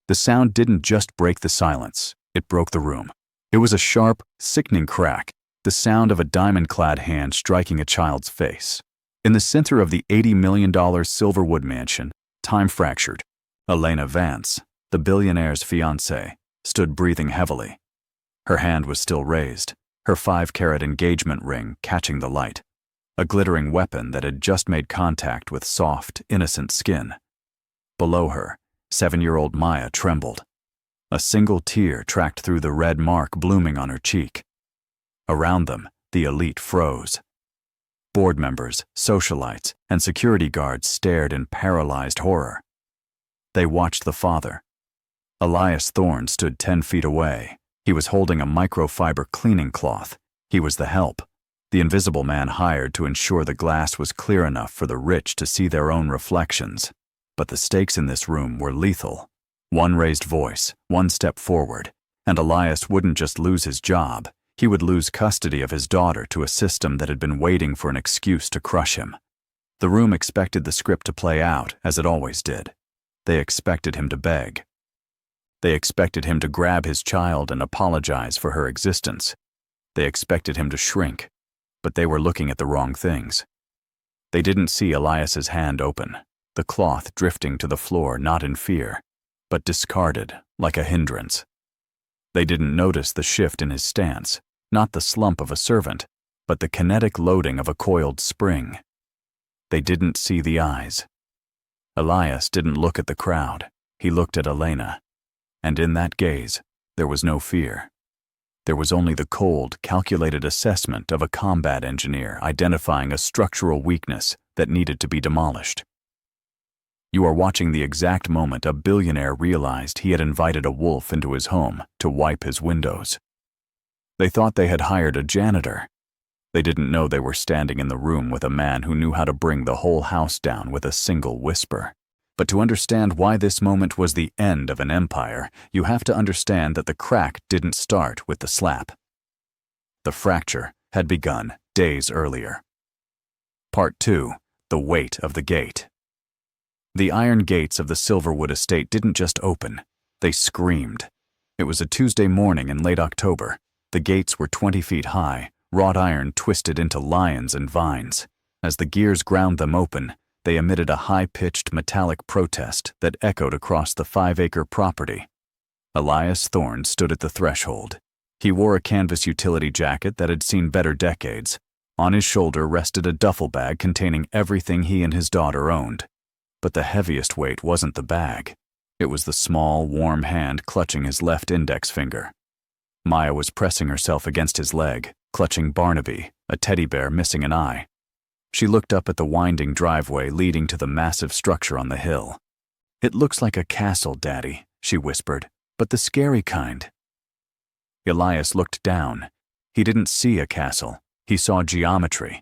The sound didn't just break the silence, it broke the room. It was a sharp, sickening crack, the sound of a diamond-clad hand striking a child's face. In the center of the $80 million Silverwood mansion, time fractured. Elena Vance, the billionaire's fiancée, stood breathing heavily. Her hand was still raised, her 5-carat engagement ring catching the light, a glittering weapon that had just made contact with soft, innocent skin. Below her, 7-year-old Maya trembled. A single tear tracked through the red mark blooming on her cheek. Around them, the elite froze. Board members, socialites, and security guards stared in paralyzed horror. They watched the father. Elias Thorne stood 10 feet away. He was holding a microfiber cleaning cloth. He was the help, the invisible man hired to ensure the glass was clear enough for the rich to see their own reflections. But the stakes in this room were lethal. One raised voice, one step forward, and Elias wouldn't just lose his job, he would lose custody of his daughter to a system that had been waiting for an excuse to crush him. The room expected the script to play out, as it always did. They expected him to beg. They expected him to grab his child and apologize for her existence. They expected him to shrink, but they were looking at the wrong things. They didn't see Elias's hand open, the cloth drifting to the floor not in fear, but discarded like a hindrance. They didn't notice the shift in his stance, not the slump of a servant, but the kinetic loading of a coiled spring. They didn't see the eyes. Elias didn't look at the crowd, he looked at Elena. And in that gaze, there was no fear. There was only the cold, calculated assessment of a combat engineer identifying a structural weakness that needed to be demolished. You are watching the exact moment a billionaire realized he had invited a wolf into his home to wipe his windows. They thought they had hired a janitor. They didn't know they were standing in the room with a man who knew how to bring the whole house down with a single whisper. But to understand why this moment was the end of an empire, you have to understand that the crack didn't start with the slap. The fracture had begun days earlier. Part 2. The Weight of the Gate. The iron gates of the Silverwood estate didn't just open, they screamed. It was a Tuesday morning in late October. The gates were 20 feet high, wrought iron twisted into lions and vines. As the gears ground them open, they emitted a high-pitched metallic protest that echoed across the 5-acre property. Elias Thorne stood at the threshold. He wore a canvas utility jacket that had seen better decades. On his shoulder rested a duffel bag containing everything he and his daughter owned. But the heaviest weight wasn't the bag. It was the small, warm hand clutching his left index finger. Maya was pressing herself against his leg, clutching Barnaby, a teddy bear missing an eye. She looked up at the winding driveway leading to the massive structure on the hill. "It looks like a castle, Daddy," she whispered, "but the scary kind." Elias looked down. He didn't see a castle. He saw geometry.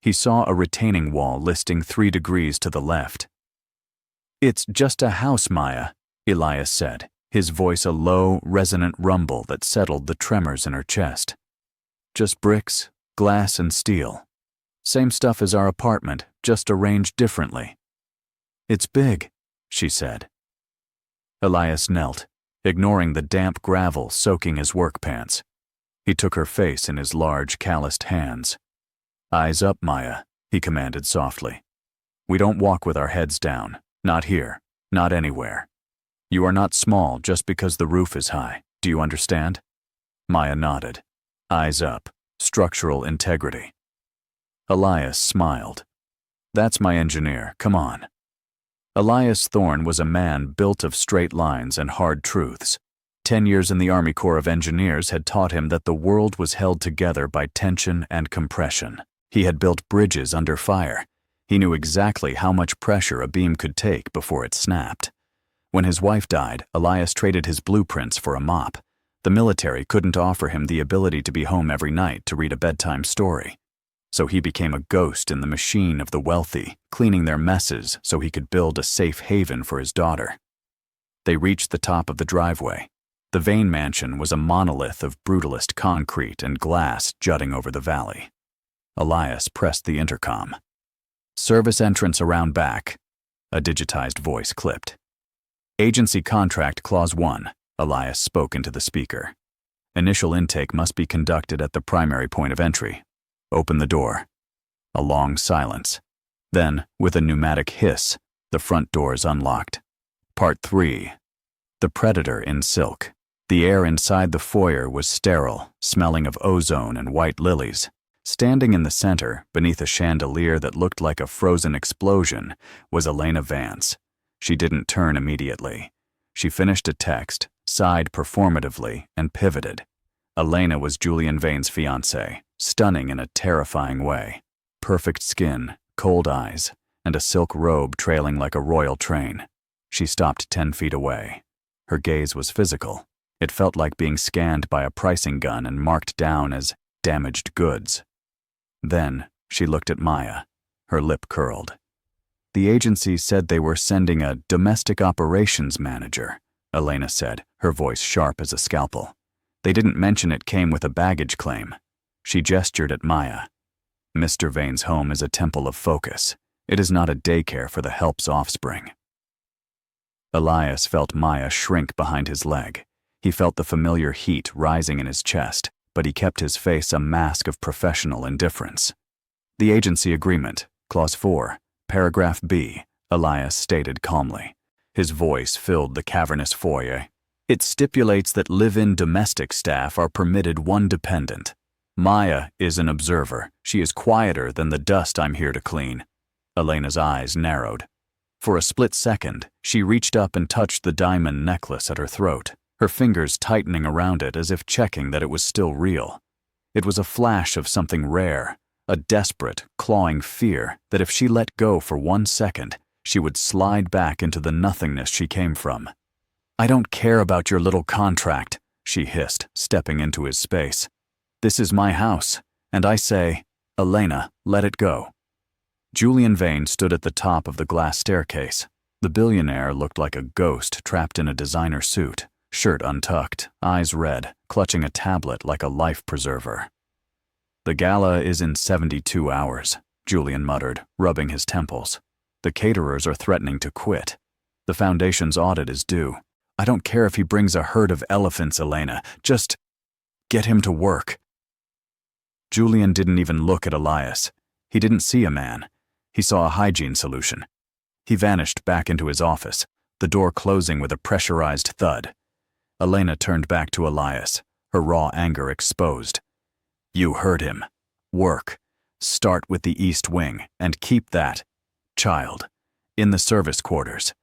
He saw a retaining wall listing 3 degrees to the left. "It's just a house, Maya," Elias said, his voice a low, resonant rumble that settled the tremors in her chest. "Just bricks, glass, and steel. Same stuff as our apartment, just arranged differently." "It's big," she said. Elias knelt, ignoring the damp gravel soaking his work pants. He took her face in his large, calloused hands. "Eyes up, Maya," he commanded softly. "We don't walk with our heads down. Not here. Not anywhere. You are not small just because the roof is high. Do you understand?" Maya nodded. Eyes up. Structural integrity. Elias smiled. "That's my engineer. Come on." Elias Thorne was a man built of straight lines and hard truths. 10 years in the Army Corps of Engineers had taught him that the world was held together by tension and compression. He had built bridges under fire. He knew exactly how much pressure a beam could take before it snapped. When his wife died, Elias traded his blueprints for a mop. The military couldn't offer him the ability to be home every night to read a bedtime story. So he became a ghost in the machine of the wealthy, cleaning their messes so he could build a safe haven for his daughter. They reached the top of the driveway. The Vane mansion was a monolith of brutalist concrete and glass jutting over the valley. Elias pressed the intercom. "Service entrance around back," a digitized voice clipped. Agency Contract Clause 1, Elias spoke into the speaker. Initial intake must be conducted at the primary point of entry. Open the door. A long silence. Then, with a pneumatic hiss, the front door is unlocked. Part 3. The Predator in Silk. The air inside the foyer was sterile, smelling of ozone and white lilies. Standing in the center, beneath a chandelier that looked like a frozen explosion, was Elena Vance. She didn't turn immediately. She finished a text, sighed performatively, and pivoted. Elena was Julian Vane's fiancée, stunning in a terrifying way. Perfect skin, cold eyes, and a silk robe trailing like a royal train. She stopped 10 feet away. Her gaze was physical. It felt like being scanned by a pricing gun and marked down as damaged goods. Then she looked at Maya. Her lip curled. The agency said they were sending a domestic operations manager, Elena said, her voice sharp as a scalpel. They didn't mention it came with a baggage claim. She gestured at Maya. Mr. Vane's home is a temple of focus. It is not a daycare for the help's offspring. Elias felt Maya shrink behind his leg. He felt the familiar heat rising in his chest, but he kept his face a mask of professional indifference. The agency agreement, Clause 4, Paragraph B, Elias stated calmly. His voice filled the cavernous foyer. It stipulates that live-in domestic staff are permitted one dependent. Maya is an observer. She is quieter than the dust I'm here to clean. Elena's eyes narrowed. For a split second, she reached up and touched the diamond necklace at her throat, her fingers tightening around it as if checking that it was still real. It was a flash of something rare, a desperate, clawing fear that if she let go for 1 second, she would slide back into the nothingness she came from. I don't care about your little contract, she hissed, stepping into his space. This is my house, and I say, Elena, let it go. Julian Vane stood at the top of the glass staircase. The billionaire looked like a ghost trapped in a designer suit, shirt untucked, eyes red, clutching a tablet like a life preserver. The gala is in 72 hours, Julian muttered, rubbing his temples. The caterers are threatening to quit. The foundation's audit is due. I don't care if he brings a herd of elephants, Elena. Just get him to work. Julian didn't even look at Elias. He didn't see a man. He saw a hygiene solution. He vanished back into his office, the door closing with a pressurized thud. Elena turned back to Elias, her raw anger exposed. You heard him. Work. Start with the East Wing, and keep that. Child. In the service quarters.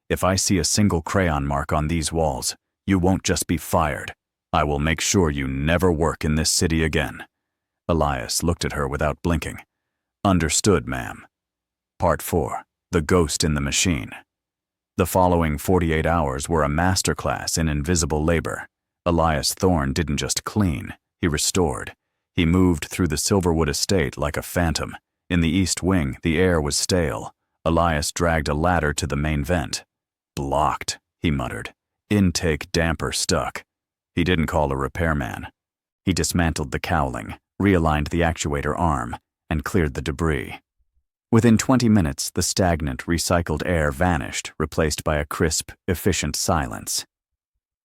If I see a single crayon mark on these walls, you won't just be fired. I will make sure you never work in this city again. Elias looked at her without blinking. Understood, ma'am. Part 4. The Ghost in the Machine. The following 48 hours were a masterclass in invisible labor. Elias Thorne didn't just clean, he restored. He moved through the Silverwood estate like a phantom. In the East Wing, the air was stale. Elias dragged a ladder to the main vent. Blocked, he muttered. Intake damper stuck. He didn't call a repairman. He dismantled the cowling, realigned the actuator arm, and cleared the debris. Within 20 minutes, the stagnant, recycled air vanished, replaced by a crisp, efficient silence.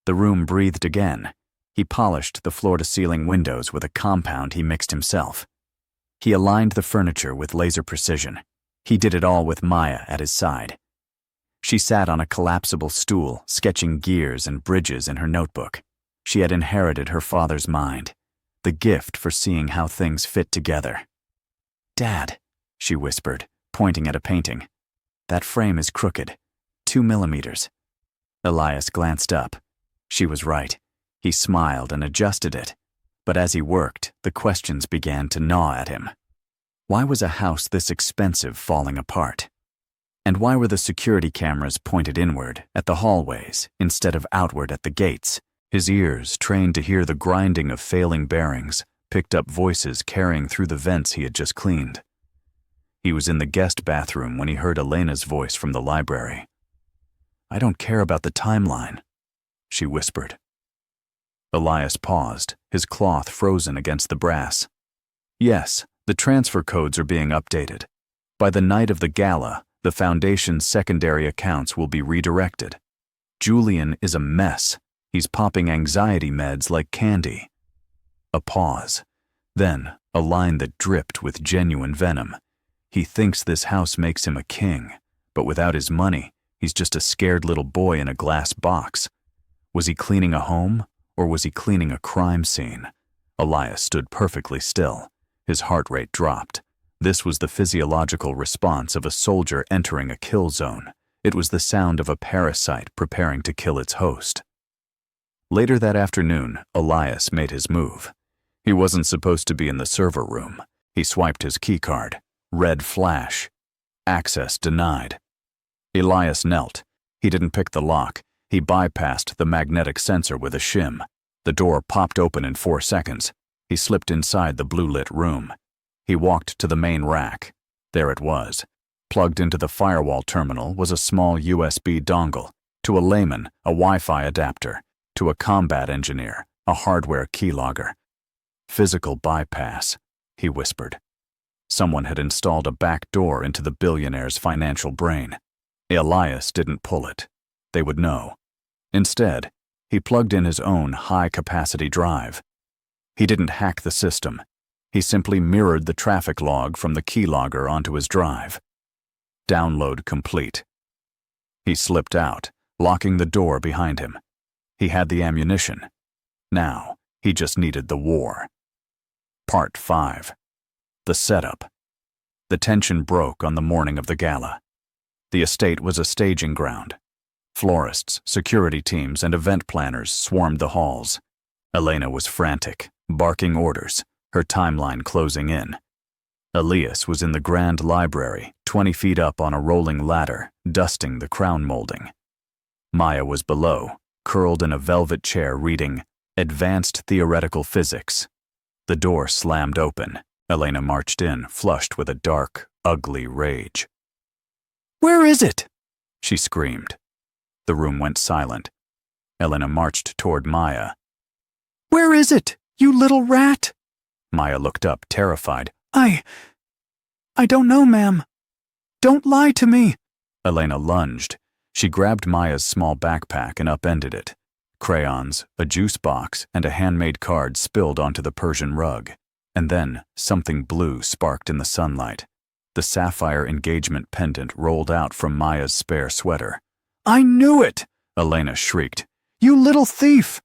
The room breathed again. He polished the floor-to-ceiling windows with a compound he mixed himself. He aligned the furniture with laser precision. He did it all with Maya at his side. She sat on a collapsible stool, sketching gears and bridges in her notebook. She had inherited her father's mind, the gift for seeing how things fit together. Dad, she whispered, pointing at a painting. That frame is crooked. 2 millimeters. Elias glanced up. She was right. He smiled and adjusted it. But as he worked, the questions began to gnaw at him. Why was a house this expensive falling apart? And why were the security cameras pointed inward, at the hallways, instead of outward at the gates? His ears, trained to hear the grinding of failing bearings, picked up voices carrying through the vents he had just cleaned. He was in the guest bathroom when he heard Elena's voice from the library. I don't care about the timeline, she whispered. Elias paused, his cloth frozen against the brass. Yes, the transfer codes are being updated. By the night of the gala, the Foundation's secondary accounts will be redirected. Julian is a mess. He's popping anxiety meds like candy. A pause. Then, a line that dripped with genuine venom. He thinks this house makes him a king, but without his money, he's just a scared little boy in a glass box. Was he cleaning a home, or was he cleaning a crime scene? Elias stood perfectly still. His heart rate dropped. This was the physiological response of a soldier entering a kill zone. It was the sound of a parasite preparing to kill its host. Later that afternoon, Elias made his move. He wasn't supposed to be in the server room. He swiped his keycard. Red flash. Access denied. Elias knelt. He didn't pick the lock. He bypassed the magnetic sensor with a shim. The door popped open in 4 seconds. He slipped inside the blue-lit room. He walked to the main rack. There it was. Plugged into the firewall terminal was a small USB dongle. To a layman, a Wi-Fi adapter. To a combat engineer, a hardware keylogger. Physical bypass, he whispered. Someone had installed a back door into the billionaire's financial brain. Elias didn't pull it. They would know. Instead, he plugged in his own high-capacity drive. He didn't hack the system. He simply mirrored the traffic log from the keylogger onto his drive. Download complete. He slipped out, locking the door behind him. He had the ammunition. Now, he just needed the war. Part 5. The setup. The tension broke on the morning of the gala. The estate was a staging ground. Florists, security teams, and event planners swarmed the halls. Elena was frantic, barking orders, her timeline closing in. Elias was in the grand library, 20 feet up on a rolling ladder, dusting the crown molding. Maya was below, curled in a velvet chair reading Advanced Theoretical Physics. The door slammed open. Elena marched in, flushed with a dark, ugly rage. "Where is it?" she screamed. The room went silent. Elena marched toward Maya. "Where is it, you little rat?" Maya looked up, terrified. I don't know, ma'am. Don't lie to me." Elena lunged. She grabbed Maya's small backpack and upended it. Crayons, a juice box, and a handmade card spilled onto the Persian rug. And then, something blue sparked in the sunlight. The sapphire engagement pendant rolled out from Maya's spare sweater. "I knew it!" Elena shrieked. "You little thief!"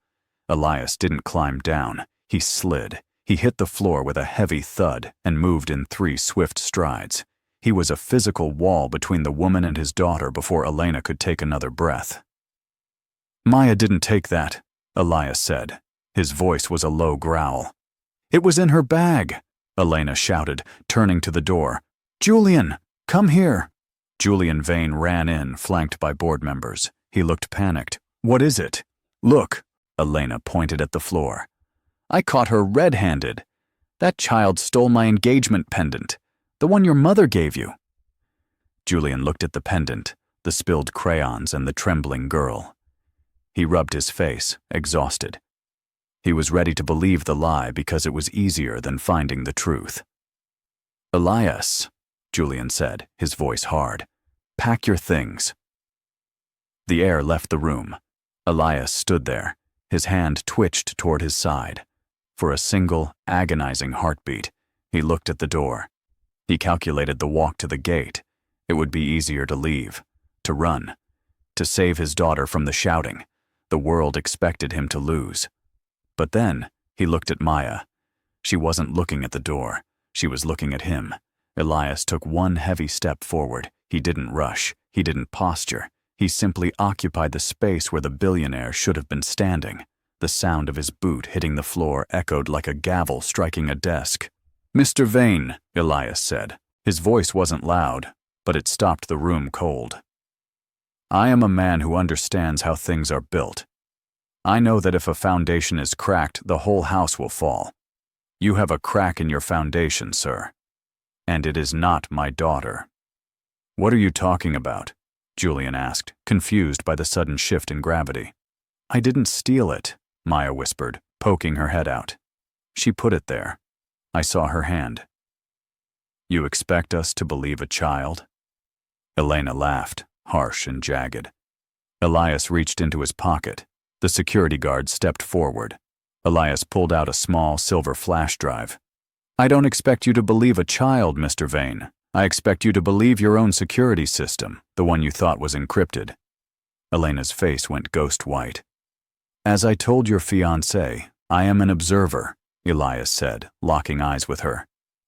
Elias didn't climb down. He slid. He hit the floor with a heavy thud and moved in 3 swift strides. He was a physical wall between the woman and his daughter before Elena could take another breath. "Maya didn't take that," Elias said. His voice was a low growl. "It was in her bag," Elena shouted, turning to the door. "Julian, come here." Julian Vane ran in, flanked by board members. He looked panicked. "What is it?" "Look," Elena pointed at the floor. "I caught her red-handed. That child stole my engagement pendant, the one your mother gave you." Julian looked at the pendant, the spilled crayons, and the trembling girl. He rubbed his face, exhausted. He was ready to believe the lie because it was easier than finding the truth. "Elias," Julian said, his voice hard, "pack your things." The air left the room. Elias stood there. His hand twitched toward his side. For a single, agonizing heartbeat, he looked at the door. He calculated the walk to the gate. It would be easier to leave, to run, to save his daughter from the shouting. The world expected him to lose. But then, he looked at Maya. She wasn't looking at the door. She was looking at him. Elias took one heavy step forward. He didn't rush. He didn't posture. He simply occupied the space where the billionaire should have been standing. The sound of his boot hitting the floor echoed like a gavel striking a desk. "Mr. Vane," Elias said. His voice wasn't loud, but it stopped the room cold. "I am a man who understands how things are built. I know that if a foundation is cracked, the whole house will fall. You have a crack in your foundation, sir. And it is not my daughter." "What are you talking about?" Julian asked, confused by the sudden shift in gravity. "I didn't steal it," Maya whispered, poking her head out. "She put it there. I saw her hand." "You expect us to believe a child?" Elena laughed, harsh and jagged. Elias reached into his pocket. The security guard stepped forward. Elias pulled out a small silver flash drive. I don't expect you to believe a child, Mr. Vane. I expect you to believe your own security system, the one you thought was encrypted. Elena's face went ghost white. As I told your fiancé, I am an observer, Elias said, locking eyes with her.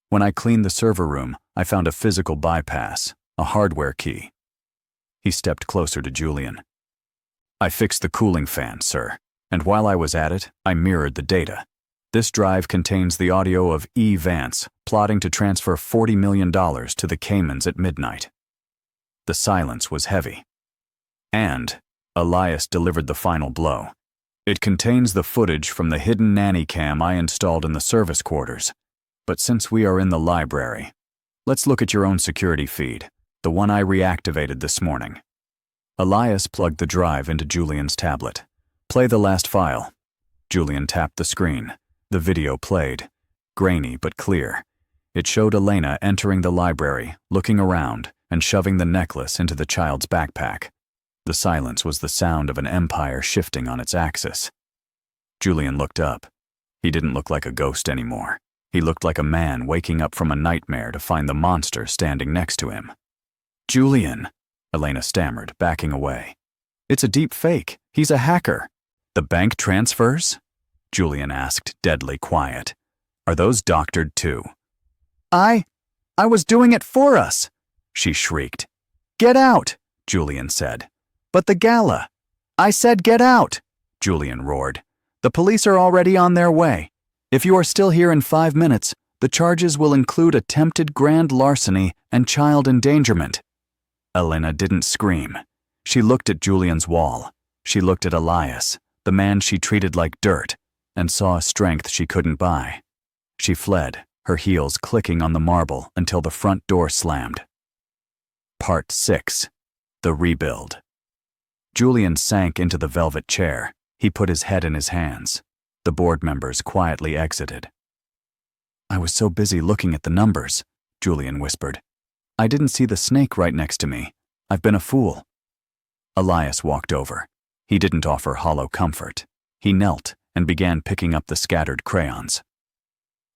When I cleaned the server room, I found a physical bypass, a hardware key. He stepped closer to Julian. I fixed the cooling fan, sir, and while I was at it, I mirrored the data. This drive contains the audio of E. Vance plotting to transfer $40 million to the Caymans at midnight. The silence was heavy. And Elias delivered the final blow. It contains the footage from the hidden nanny cam I installed in the service quarters. But since we are in the library, let's look at your own security feed, the one I reactivated this morning. Elias plugged the drive into Julian's tablet. Play the last file. Julian tapped the screen. The video played. Grainy but clear. It showed Elena entering the library, looking around, and shoving the necklace into the child's backpack. The silence was the sound of an empire shifting on its axis. Julian looked up. He didn't look like a ghost anymore. He looked like a man waking up from a nightmare to find the monster standing next to him. Julian, Elena stammered, backing away. It's a deep fake. He's a hacker. The bank transfers? Julian asked, deadly quiet. Are those doctored too? I was doing it for us, she shrieked. Get out, Julian said. But the Gala. I said get out, Julian roared. The police are already on their way. If you are still here in 5 minutes, the charges will include attempted grand larceny and child endangerment. Elena didn't scream. She looked at Julian's wall. She looked at Elias, the man she treated like dirt, and saw a strength she couldn't buy. She fled, her heels clicking on the marble until the front door slammed. Part 6. The Rebuild. Julian sank into the velvet chair. He put his head in his hands. The board members quietly exited. I was so busy looking at the numbers, Julian whispered. I didn't see the snake right next to me. I've been a fool. Elias walked over. He didn't offer hollow comfort. He knelt and began picking up the scattered crayons.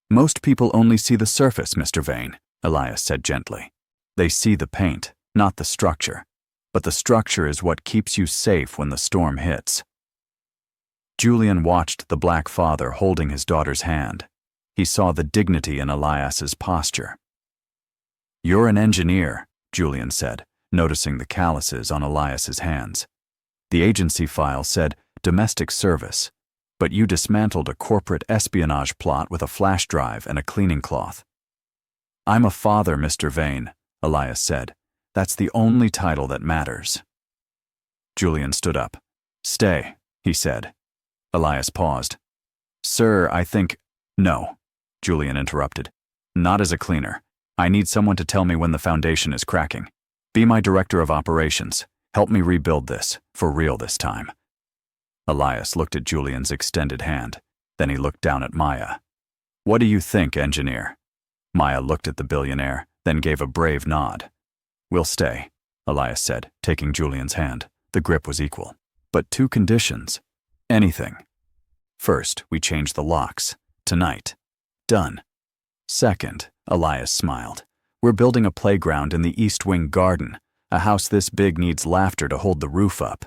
Most people only see the surface, Mr. Vane, Elias said gently. They see the paint, not the structure. But the structure is what keeps you safe when the storm hits. Julian watched the black father holding his daughter's hand. He saw the dignity in Elias's posture. You're an engineer, Julian said, noticing the calluses on Elias's hands. The agency file said domestic service, but you dismantled a corporate espionage plot with a flash drive and a cleaning cloth. I'm a father, Mr. Vane, Elias said. That's the only title that matters. Julian stood up. Stay, he said. Elias paused. Sir, I think... No, Julian interrupted. Not as a cleaner. I need someone to tell me when the foundation is cracking. Be my director of operations. Help me rebuild this, for real this time. Elias looked at Julian's extended hand. Then he looked down at Maya. What do you think, engineer? Maya looked at the billionaire, then gave a brave nod. We'll stay, Elias said, taking Julian's hand. The grip was equal. But 2 conditions. Anything. First, we change the locks. Tonight. Done. Second, Elias smiled. We're building a playground in the East Wing garden. A house this big needs laughter to hold the roof up.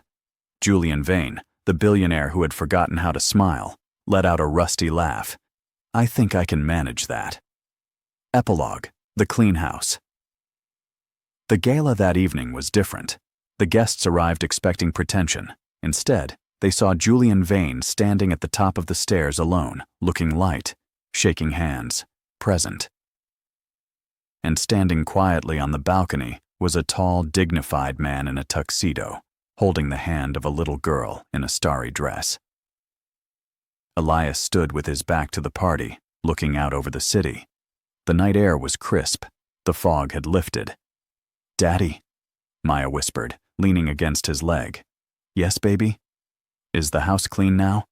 Julian Vane, the billionaire who had forgotten how to smile, let out a rusty laugh. I think I can manage that. Epilogue. The Clean House. The gala that evening was different. The guests arrived expecting pretension. Instead, they saw Julian Vane standing at the top of the stairs alone, looking light, shaking hands, present. And standing quietly on the balcony was a tall, dignified man in a tuxedo, holding the hand of a little girl in a starry dress. Elias stood with his back to the party, looking out over the city. The night air was crisp. The fog had lifted. Daddy, Maya whispered, leaning against his leg. Yes, baby? Is the house clean now?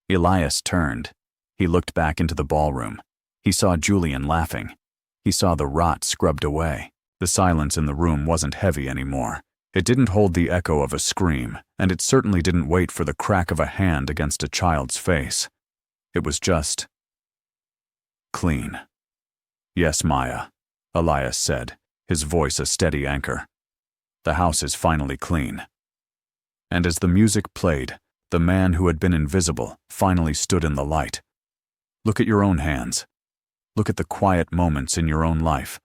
Elias turned. He looked back into the ballroom. He saw Julian laughing. He saw the rot scrubbed away. The silence in the room wasn't heavy anymore. It didn't hold the echo of a scream, and it certainly didn't wait for the crack of a hand against a child's face. It was just clean. "Yes, Maya," Elias said, his voice a steady anchor. "The house is finally clean." And as the music played, the man who had been invisible finally stood in the light. Look at your own hands. Look at the quiet moments in your own life.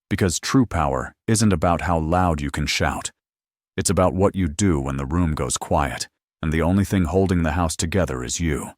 Because true power isn't about how loud you can shout. It's about what you do when the room goes quiet, and the only thing holding the house together is you.